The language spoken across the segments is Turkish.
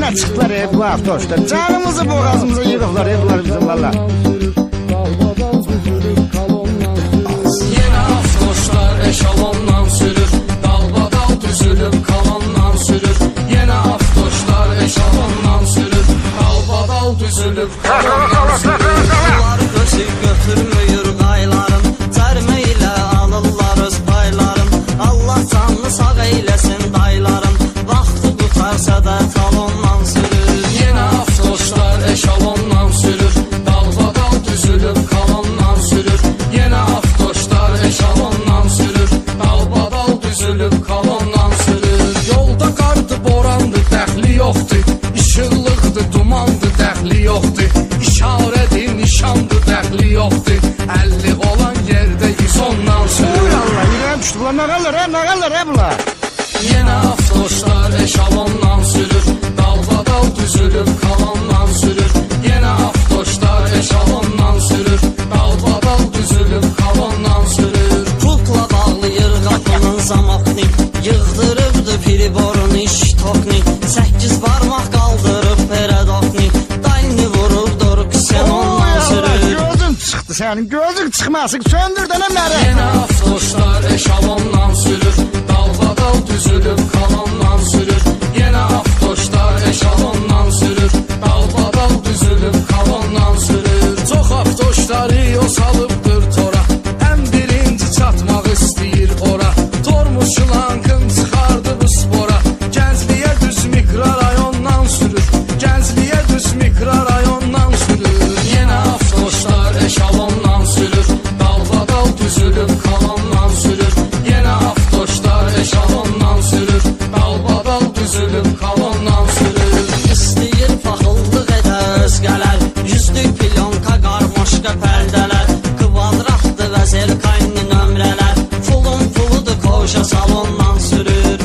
Yine çıktılar bu avtoşlar. Canımızı boğazımıza yığıqlar bunlar bizim valla. Yine avtoşlar eşalondan sürür, dalbadal düzülüp kalandan sürür. Yine avtoşlar eşalondan sürür, dalbadal düzülüp kalandan sürür. Bunlar göçüb götürmüyor qayların, cərmə ilə alırlar öz payların. Allah canlı sağ eyləsin dayların, vaxtı qutarsa da talondan sürür. Yine avtoşlar eşalondan sürür, dalbadal düzülüp kalandan sürür. Yine avtoşlar eşalondan sürür, dalbadal düzülüp kalandan sürür. Yolda qardı, borandı, dəxli yoxdur. İşıqlıqdı, dumandı, dəxli yoxdur. İşarədir, nişandı, dəxli yoxdur. 50 olan yerdə 110-dan sürür. Uy Allah yine düştü bunlar ne kalır bunlar. Yine avtoşlar eşalondan sürür, dalbadal düzülüp kalandan sürür. Yine avtoşlar eşalondan sürür, dalbadal düzülüp kalandan sürür. Pultla bağlayır qapının zamatni, yığdırıbdı piriborun iş tokni. 8 barmaq qaldırıb peredokni, dalni vurub doruk sen ondan sürür. Gözün çıktı senin gözün çıkmasın söndür de ne mere. Yine avtoşlar eşalondan sürür, dalbadal düzülüp kalandan sürür. Yine avtoşlar eşalondan sürür, dalbadal düzülüp kalandan sürür. Çox avtoşları o salıbdır tora, ən birinci çatmaq istəyir ora. Tormuşlankın çıxardı bu spora, Gəncliyə düz mikrorayondan sürür, Gəncliyə düz mikrorayondan sürür. Yine avtoşlar eşalondan sürür, dalbadal düzülüp kalandan sürür. Yine avtoşlar eşalondan sürür, dalbadal düzülüp kalandan sürür. İstəyir paxıllıq edə özgələr, yüzlük pilyonka qarmaşqa pərdələr. Kvadratlı və zerkanlı nömrələr, pulun puludur koşa salondan sürür.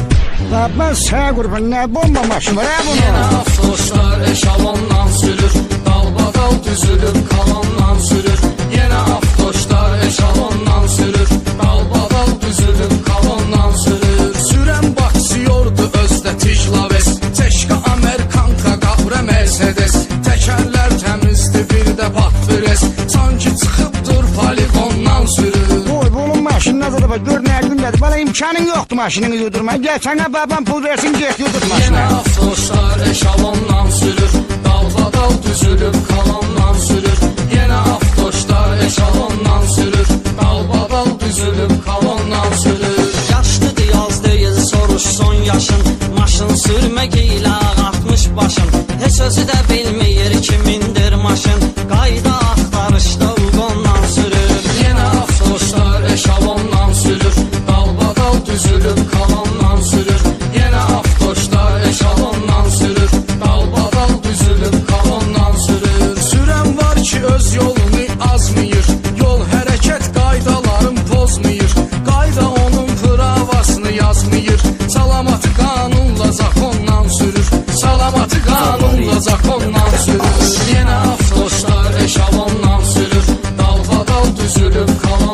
Ben sağ kurban ne bomba maşın var ha Yine bunu. avtoşlar eşalondan sürür, dalbadal düzülüp kalandan sürür. Yine avtoşlar eşalondan sürür, dalbadal düzülüp kalandan sürür. Sürən baksıyordu özdə tijlaves, Teşka Amerikanka qabrə Mercedes. Təkərlər təmizdi bir də patfires, sanki çıxıbdır poligondan sürür. Oy bunun maşını nazarda bak gör ne günlerdir. Bana imkanın yoktu maşınını yudurma. Gel sana babam pul versin git yudurt Yine maşını. avtoşlar eşalondan sürür, dalbadal düzülüp kalandan sürür. Yine avtoşlar eşalondan sürür, dalbadal düzülüp kalandan sürür. Yaşlıdır yaz deyil soruş son yaşın, maşın sürmək ilə ağartmış başın. Heç özü də bilməyir kimindir maşın, qayda axtarışda uğondan sürür. Yine avtoşlar eşalondan sürür, dalbadal düzülüp kalandan sürür. Yine avtoşlar eşalondan sürür, dalbadal düzülüp kalandan sürür. Sürən var ki öz yolunu azmayır, yol hərəkət qaydalarını pozmayır. Qayda onun pravasını yazmayır, salamatı qanunla zakondan sürür. Salamatı qanunla zakondan sürür. Yine avtoşlar eşalondan sürür, dalbadal düzülüp kalandan